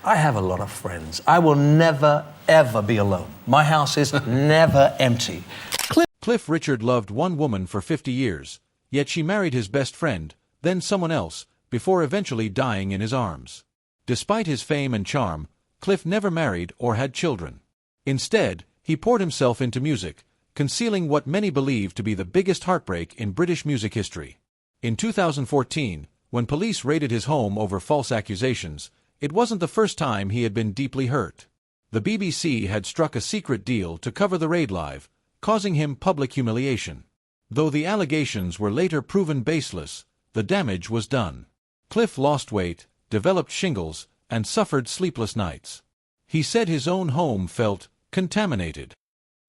I have a lot of friends. I will never, ever be alone. My house is never empty. Cliff Richard loved one woman for 50 years, yet she married his best friend, then someone else, before eventually dying in his arms. Despite his fame and charm, Cliff never married or had children. Instead, he poured himself into music, concealing what many believe to be the biggest heartbreak in British music history. In 2014, when police raided his home over false accusations, it wasn't the first time he had been deeply hurt. The BBC had struck a secret deal to cover the raid live, causing him public humiliation. Though the allegations were later proven baseless, the damage was done. Cliff lost weight, developed shingles, and suffered sleepless nights. He said his own home felt contaminated.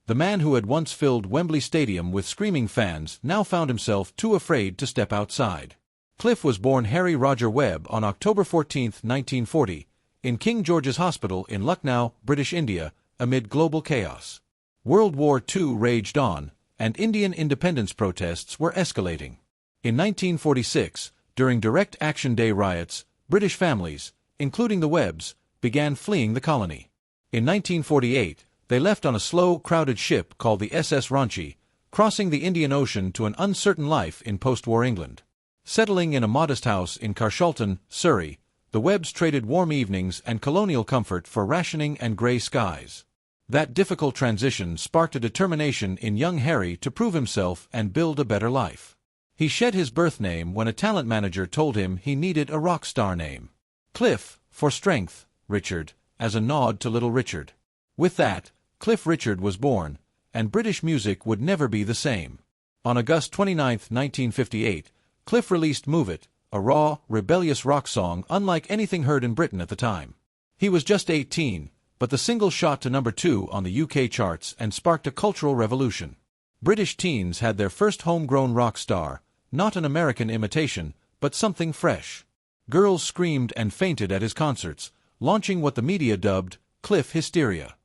The man who had once filled Wembley Stadium with screaming fans now found himself too afraid to step outside. Cliff was born Harry Roger Webb on October 14, 1940, in King George's Hospital in Lucknow, British India, amid global chaos. World War II raged on, and Indian independence protests were escalating. In 1946, during Direct Action Day riots, British families, including the Webbs, began fleeing the colony. In 1948, they left on a slow, crowded ship called the SS Ranchi, crossing the Indian Ocean to an uncertain life in post-war England. Settling in a modest house in Carshalton, Surrey, the Webbs traded warm evenings and colonial comfort for rationing and grey skies. That difficult transition sparked a determination in young Harry to prove himself and build a better life. He shed his birth name when a talent manager told him he needed a rock star name. Cliff, for strength, Richard, as a nod to Little Richard. With that, Cliff Richard was born, and British music would never be the same. On August 29, 1958, Cliff released Move It, a raw, rebellious rock song unlike anything heard in Britain at the time. He was just 18, but the single shot to number 2 on the UK charts and sparked a cultural revolution. British teens had their first homegrown rock star, not an American imitation, but something fresh. Girls screamed and fainted at his concerts, launching what the media dubbed Cliff hysteria.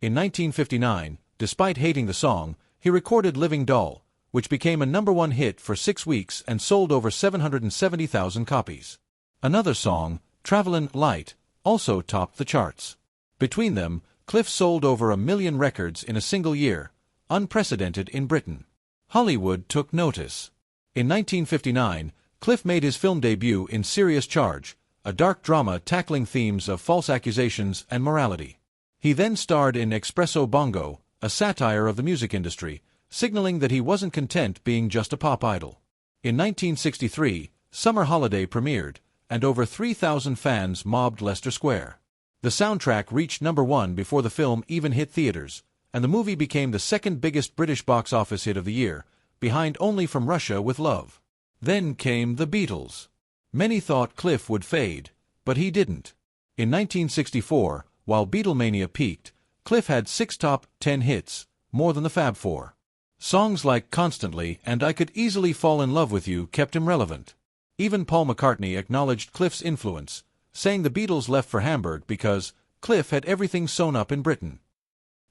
In 1959, despite hating the song, he recorded Living Doll, which became a #1 hit for 6 weeks and sold over 770,000 copies. Another song, Travelin' Light, also topped the charts. Between them, Cliff sold over 1 million records in a single year, unprecedented in Britain. Hollywood took notice. In 1959, Cliff made his film debut in Serious Charge, a dark drama tackling themes of false accusations and morality. He then starred in Espresso Bongo, a satire of the music industry, signaling that he wasn't content being just a pop idol. In 1963, Summer Holiday premiered, and over 3,000 fans mobbed Leicester Square. The soundtrack reached #1 before the film even hit theaters, and the movie became the second biggest British box office hit of the year, behind only From Russia with Love. Then came the Beatles. Many thought Cliff would fade, but he didn't. In 1964, while Beatlemania peaked, Cliff had 6 top 10 hits, more than the Fab Four. Songs like Constantly and I Could Easily Fall in Love with You kept him relevant. Even Paul McCartney acknowledged Cliff's influence, saying the Beatles left for Hamburg because Cliff had everything sewn up in Britain.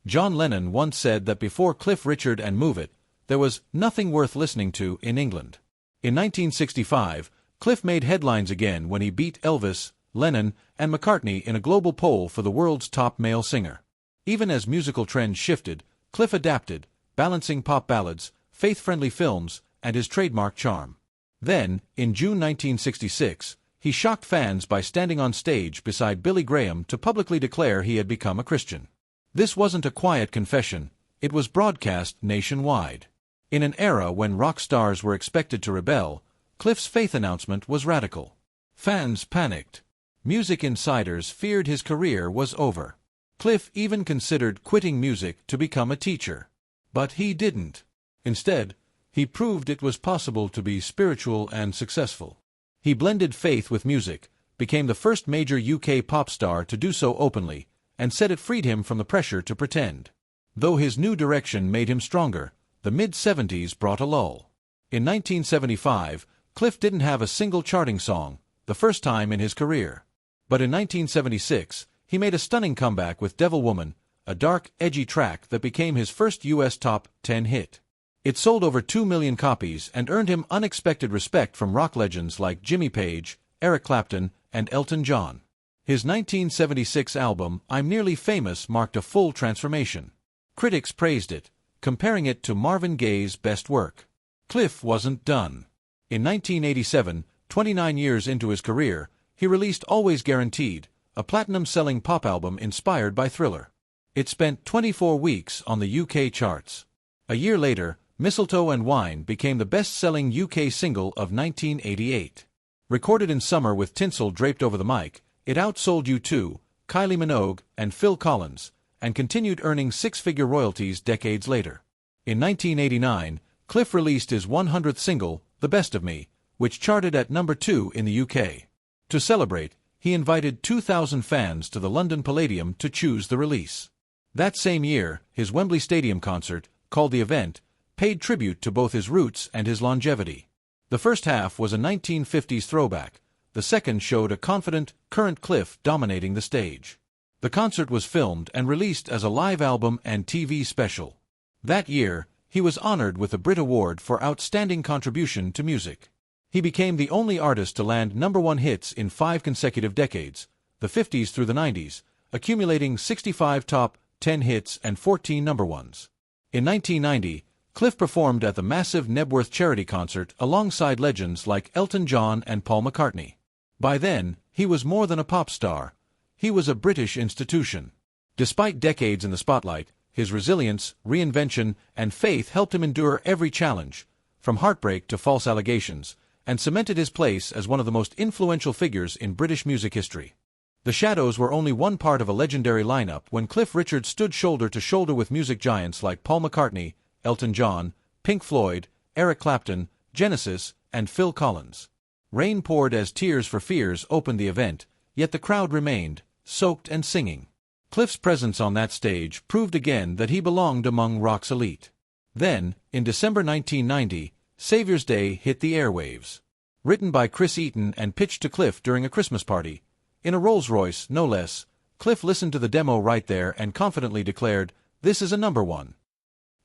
John Lennon once said that before Cliff Richard and Move It, there was nothing worth listening to in England. In 1965, Cliff made headlines again when he beat Elvis, Lennon, and McCartney in a global poll for the world's top male singer. Even as musical trends shifted, Cliff adapted, balancing pop ballads, faith-friendly films, and his trademark charm. Then, in June 1966, he shocked fans by standing on stage beside Billy Graham to publicly declare he had become a Christian. This wasn't a quiet confession, it was broadcast nationwide. In an era when rock stars were expected to rebel, Cliff's faith announcement was radical. Fans panicked. Music insiders feared his career was over. Cliff even considered quitting music to become a teacher. But he didn't. Instead, he proved it was possible to be spiritual and successful. He blended faith with music, became the first major UK pop star to do so openly, and said it freed him from the pressure to pretend. Though his new direction made him stronger, the mid-70s brought a lull. In 1975, Cliff didn't have a single charting song, the first time in his career. But in 1976, he made a stunning comeback with Devil Woman, a dark, edgy track that became his first U.S. top 10 hit. It sold over 2 million copies and earned him unexpected respect from rock legends like Jimmy Page, Eric Clapton, and Elton John. His 1976 album, I'm Nearly Famous, marked a full transformation. Critics praised it, comparing it to Marvin Gaye's best work. Cliff wasn't done. In 1987, 29 years into his career, he released Always Guaranteed, a platinum-selling pop album inspired by Thriller. It spent 24 weeks on the UK charts. A year later, Mistletoe and Wine became the best-selling UK single of 1988. Recorded in summer with tinsel draped over the mic, it outsold U2, Kylie Minogue, and Phil Collins, and continued earning six-figure royalties decades later. In 1989, Cliff released his 100th single, The Best of Me, which charted at number 2 in the UK. To celebrate, he invited 2,000 fans to the London Palladium to choose the release. That same year, his Wembley Stadium concert, called The Event, paid tribute to both his roots and his longevity. The first half was a 1950s throwback. The second showed a confident, current Cliff dominating the stage. The concert was filmed and released as a live album and TV special. That year, he was honored with the Brit Award for Outstanding Contribution to Music. He became the only artist to land #1 hits in 5 consecutive decades, the 50s through the 90s, accumulating 65 top 10 hits and 14 #1s. In 1990, Cliff performed at the massive Knebworth charity concert alongside legends like Elton John and Paul McCartney. By then, he was more than a pop star. He was a British institution. Despite decades in the spotlight, his resilience, reinvention, and faith helped him endure every challenge, from heartbreak to false allegations, and cemented his place as one of the most influential figures in British music history. The Shadows were only one part of a legendary lineup when Cliff Richard stood shoulder to shoulder with music giants like Paul McCartney, Elton John, Pink Floyd, Eric Clapton, Genesis, and Phil Collins. Rain poured as Tears for Fears opened the event, yet the crowd remained, soaked and singing. Cliff's presence on that stage proved again that he belonged among rock's elite. Then, in December 1990, Savior's Day hit the airwaves. Written by Chris Eaton and pitched to Cliff during a Christmas party, in a Rolls-Royce, no less, Cliff listened to the demo right there and confidently declared, "This is a #1."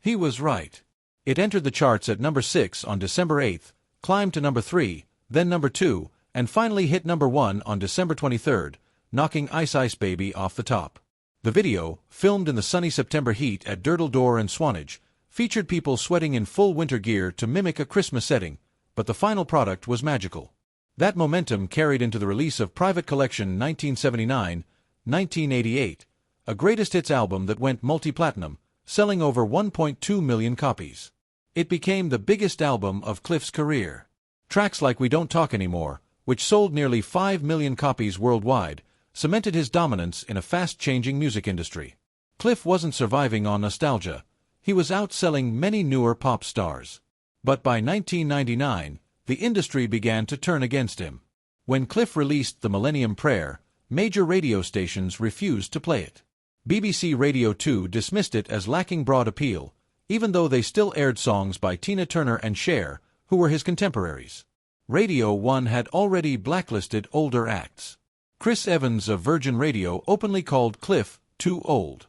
He was right. It entered the charts at number 6 on December 8, climbed to number 3, then number 2, and finally hit number 1 on December 23, knocking Ice Ice Baby off the top. The video, filmed in the sunny September heat at Durdle Door and Swanage, featured people sweating in full winter gear to mimic a Christmas setting, but the final product was magical. That momentum carried into the release of Private Collection 1979-1988, a greatest hits album that went multi-platinum, selling over 1.2 million copies. It became the biggest album of Cliff's career. Tracks like We Don't Talk Anymore, which sold nearly 5 million copies worldwide, cemented his dominance in a fast-changing music industry. Cliff wasn't surviving on nostalgia. He was outselling many newer pop stars. But by 1999, the industry began to turn against him. When Cliff released The Millennium Prayer, major radio stations refused to play it. BBC Radio 2 dismissed it as lacking broad appeal, even though they still aired songs by Tina Turner and Cher, who were his contemporaries. Radio 1 had already blacklisted older acts. Chris Evans of Virgin Radio openly called Cliff too old.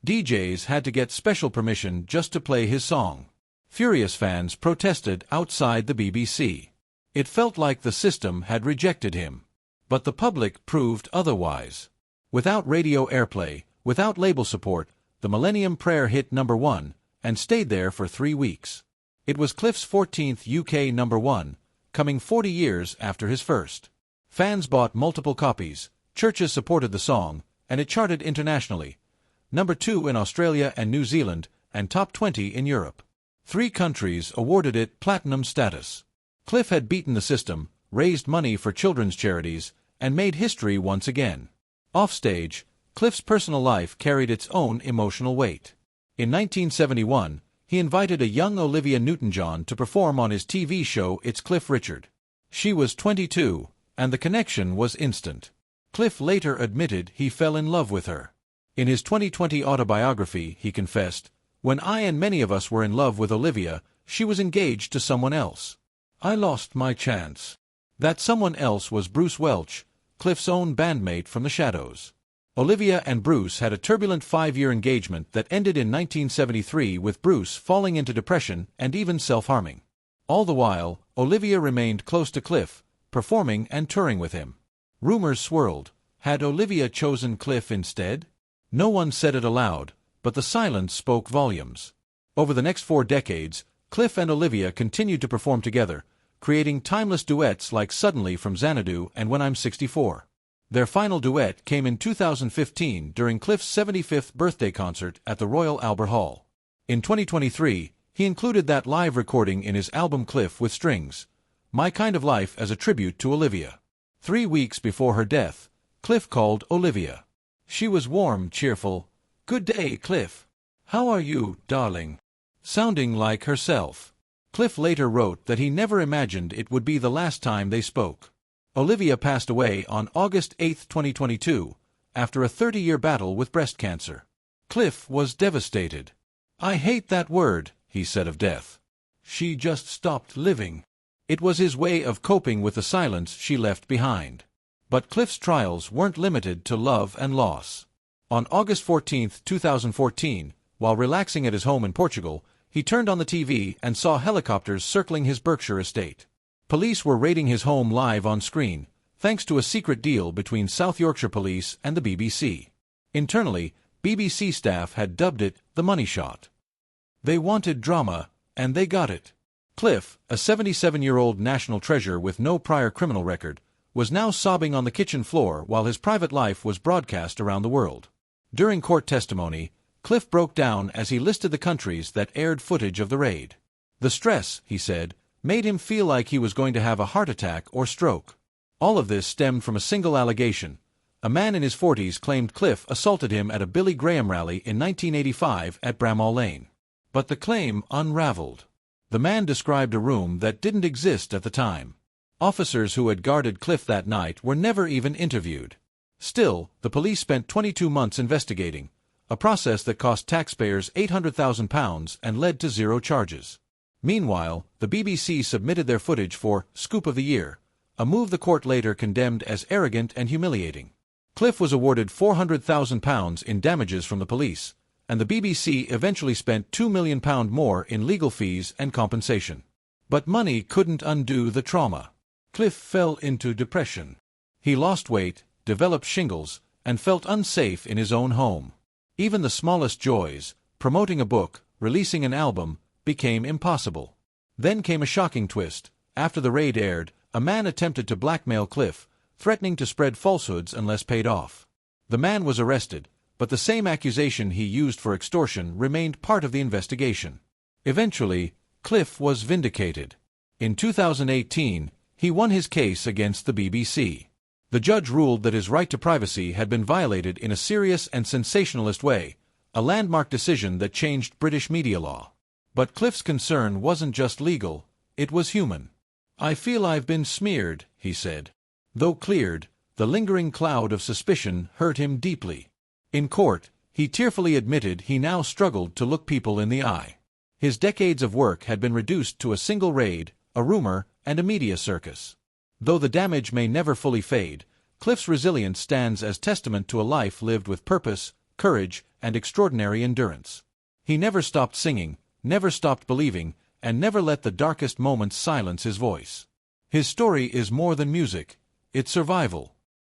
DJs had to get special permission just to play his song. Furious fans protested outside the BBC. It felt like the system had rejected him. But the public proved otherwise. Without radio airplay, without label support, The Millennium Prayer hit #1 and stayed there for 3 weeks. It was Cliff's 14th UK #1, coming 40 years after his first. Fans bought multiple copies, churches supported the song, and it charted internationally. #2 in Australia and New Zealand, and top 20 in Europe. 3 countries awarded it platinum status. Cliff had beaten the system, raised money for children's charities, and made history once again. Offstage, Cliff's personal life carried its own emotional weight. In 1971, he invited a young Olivia Newton-John to perform on his TV show It's Cliff Richard. She was 22, and the connection was instant. Cliff later admitted he fell in love with her. In his 2020 autobiography, he confessed, "When I and many of us were in love with Olivia, she was engaged to someone else. I lost my chance." That someone else was Bruce Welch, Cliff's own bandmate from the Shadows. Olivia and Bruce had a turbulent 5-year engagement that ended in 1973 with Bruce falling into depression and even self-harming. All the while, Olivia remained close to Cliff, performing and touring with him. Rumors swirled. Had Olivia chosen Cliff instead? No one said it aloud, but the silence spoke volumes. Over the next 4 decades, Cliff and Olivia continued to perform together, creating timeless duets like Suddenly from Xanadu and When I'm 64. Their final duet came in 2015 during Cliff's 75th birthday concert at the Royal Albert Hall. In 2023, he included that live recording in his album Cliff with Strings, My Kind of Life, as a tribute to Olivia. 3 weeks before her death, Cliff called Olivia. She was warm, cheerful. "Good day, Cliff. How are you, darling?" Sounding like herself. Cliff later wrote that he never imagined it would be the last time they spoke. Olivia passed away on August 8, 2022, after a 30-year battle with breast cancer. Cliff was devastated. "I hate that word," he said of death. "She just stopped living." It was his way of coping with the silence she left behind. But Cliff's trials weren't limited to love and loss. On August 14, 2014, while relaxing at his home in Portugal, he turned on the TV and saw helicopters circling his Berkshire estate. Police were raiding his home live on screen, thanks to a secret deal between South Yorkshire Police and the BBC. Internally, BBC staff had dubbed it the money shot. They wanted drama, and they got it. Cliff, a 77-year-old national treasure with no prior criminal record, was now sobbing on the kitchen floor while his private life was broadcast around the world. During court testimony, Cliff broke down as he listed the countries that aired footage of the raid. The stress, he said, made him feel like he was going to have a heart attack or stroke. All of this stemmed from a single allegation. A man in his 40s claimed Cliff assaulted him at a Billy Graham rally in 1985 at Bramall Lane. But the claim unraveled. The man described a room that didn't exist at the time. Officers who had guarded Cliff that night were never even interviewed. Still, the police spent 22 months investigating, a process that cost taxpayers £800,000 and led to 0 charges. Meanwhile, the BBC submitted their footage for Scoop of the Year, a move the court later condemned as arrogant and humiliating. Cliff was awarded £400,000 in damages from the police, and the BBC eventually spent £2 million more in legal fees and compensation. But money couldn't undo the trauma. Cliff fell into depression. He lost weight, developed shingles, and felt unsafe in his own home. Even the smallest joys, promoting a book, releasing an album, became impossible. Then came a shocking twist. After the raid aired, a man attempted to blackmail Cliff, threatening to spread falsehoods unless paid off. The man was arrested, but the same accusation he used for extortion remained part of the investigation. Eventually, Cliff was vindicated. In 2018, he won his case against the BBC. The judge ruled that his right to privacy had been violated in a serious and sensationalist way, a landmark decision that changed British media law. But Cliff's concern wasn't just legal, it was human. "I feel I've been smeared," he said. Though cleared, the lingering cloud of suspicion hurt him deeply. In court, he tearfully admitted he now struggled to look people in the eye. His decades of work had been reduced to a single raid, a rumor, and a media circus. Though the damage may never fully fade, Cliff's resilience stands as testament to a life lived with purpose, courage, and extraordinary endurance. He never stopped singing, never stopped believing, and never let the darkest moments silence his voice. His story is more than music, it's survival.